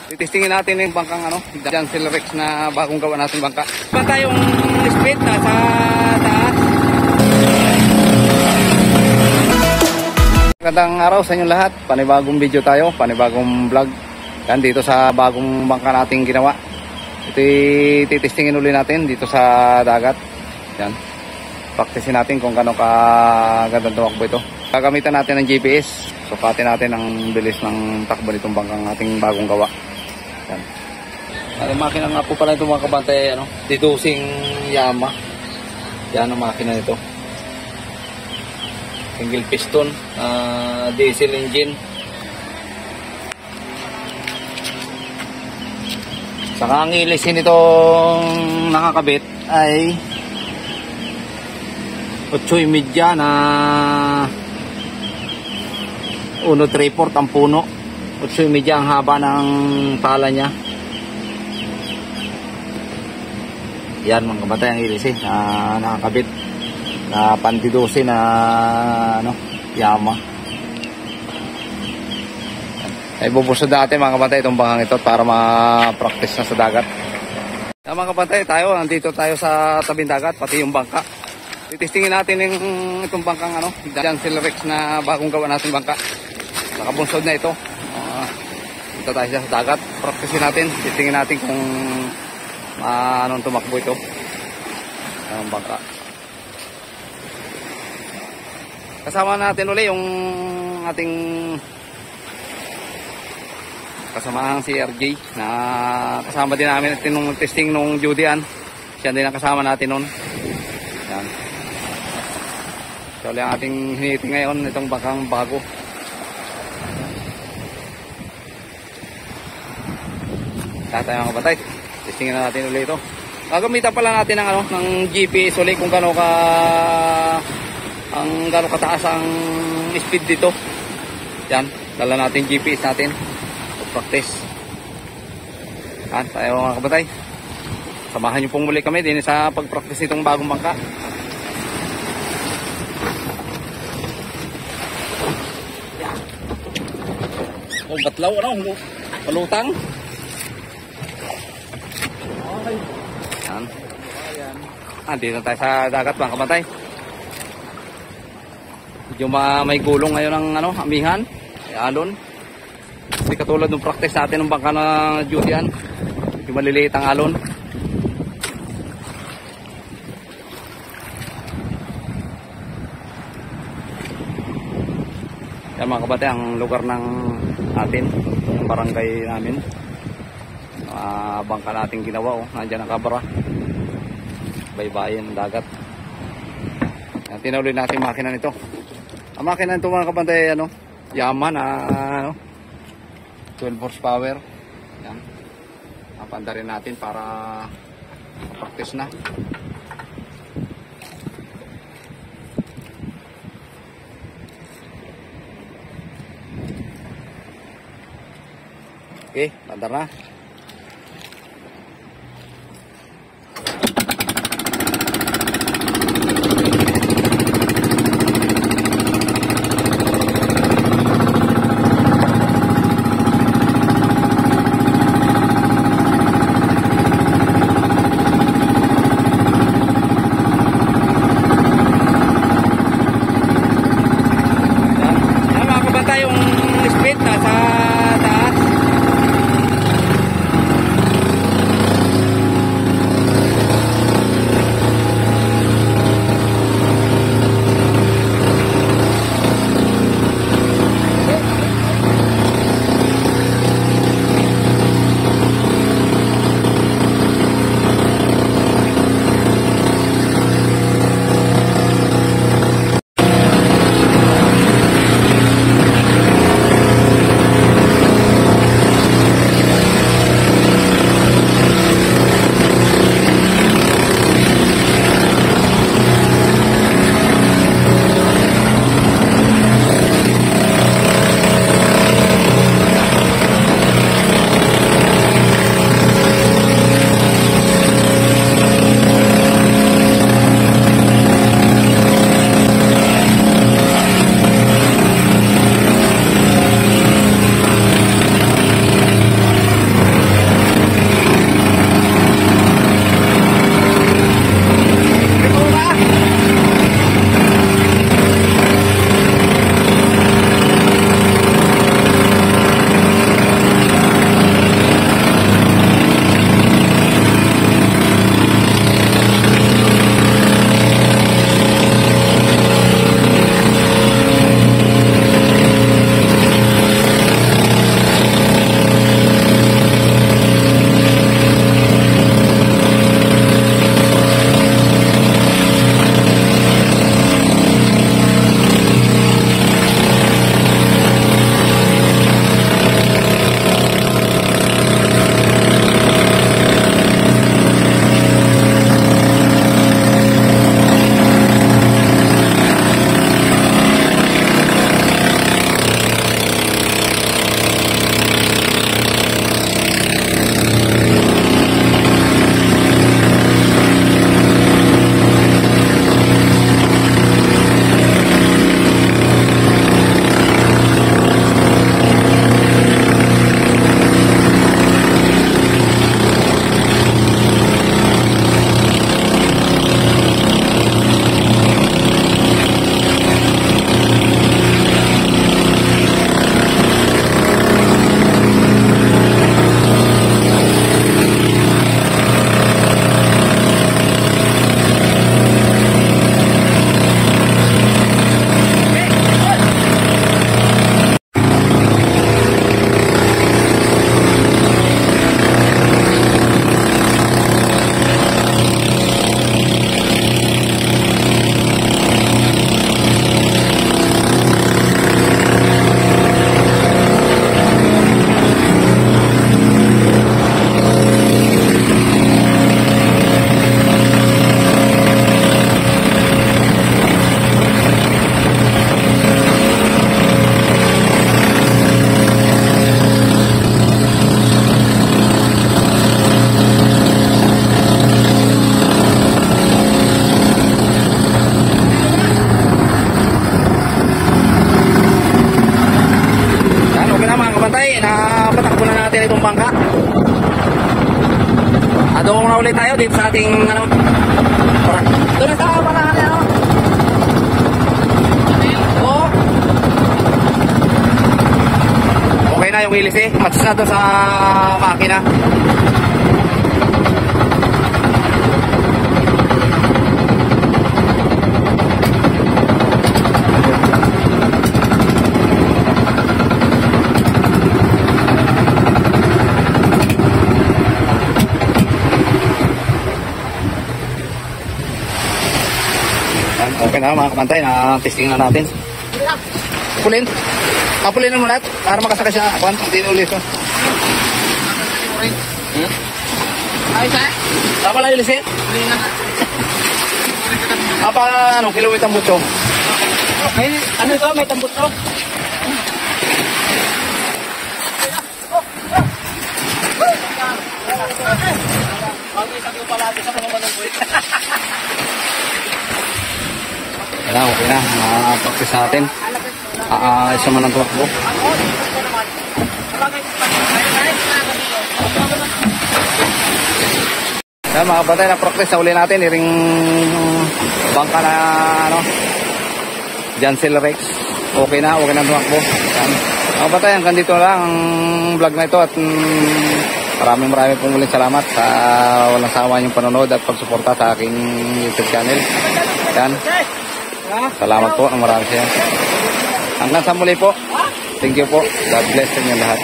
Titistingin natin yung bangkang Jansen Rex na bagong gawa natin bangka. Pa tayong speed na sa taas. Magandang araw sa inyong lahat. Panibagong video tayo, panibagong vlog. Yan dito sa bagong bangka nating ginawa. Ito titistingin uli natin dito sa dagat. Yan. Praktisin natin kung gaano kagandang tumakbo ito. Gagamitan natin ng GPS. Sukatin natin ang bilis ng takbo nitong bangkang ating bagong gawa. Yan. Ang makina nga po pala ito mga kabantay, didosing Yamaha. Yan ang makina nito. Single piston, diesel engine. Saka ang ilisin nitong nakakabit ay 8.5 na 1.3/4 ang puno. 8.5 ang haba ng pala niya. Yan mga kabatay ang ilisin na nakakabit na pandidose na Yamaha. Ay bubusod natin mga kabantay itong bangkang ito para ma-practice na sa dagat. Mga kabantay, nandito tayo sa tabing dagat, pati yung bangka. Titistingin natin itong bangkang Jansen Rex na bagong gawa natin bangka. Nakabunsod na ito. Dito tayo sa dagat, practice natin. Titingin natin kung anong tumakbo ito ang bangka. Kasama natin ulit yung ating kasamahang si RJ na kasama din namin nung testing nung Judean. Siya din ang kasama natin nun. Yan. So ang ating hinihiting ngayon itong bangkang bago. Kaya tayo mga kabatay, testingin na natin ulit ito. Gagamitan pala natin ng GPS ulit kung gaano kataas ang speed dito. Yan, dala natin GPS natin. Practice. Tayo mga kabatay, samahan nyo pong muli kami din sa pag-practice nitong bagong bangka. Batlaw palutang. Yan. Dito tayo sa dagat mga kabatay. Medyo may gulong ngayon ang amihan, alon. Hindi katulad ng practice natin ng bangka na Judean. Yung maliliit ang alon. Yan mga kabatay, ang lugar ng atin, yung barangay namin. Bangka natin ginawa. Nandiyan ang kabara. Baybayin ng dagat. Yan, tinawli natin makina nito. Ang makina nito mga kabatay, Yamaha na 12 horsepower. Yan. Napanda rin natin para practice na. Okay, pandar na. bangka. Doon na ulit tayo dito sa ating ano. Doon na sa parahan niya, no? Oo. Okay na yung ilis eh. Match na doon sa makina. Okay na mga kapantay, na-testing na natin. Pulin. Pulin na muna para makasaka siya. Hindi na ulit. Ay, sir? Tama lang ilis eh? Ano, kilowit ang butso? Okay, ano ito? May tambut to? Wala, okay na. Practice natin. Isa man ang tuwakbo. Yan mga kapatay, na-practice na uli natin. Iring bangka na ano, Jansel Rex. Okay na ang tuwakbo. Yan. Mga kapatay, hanggang dito lang ang vlog na ito. At maraming pong ulit salamat sa walang sawa yung panonood at pagsuporta sa aking YouTube channel. Yan. Salamat po ng marami siya. Hanggang sa muli po. Thank you po. God bless sa inyo lahat.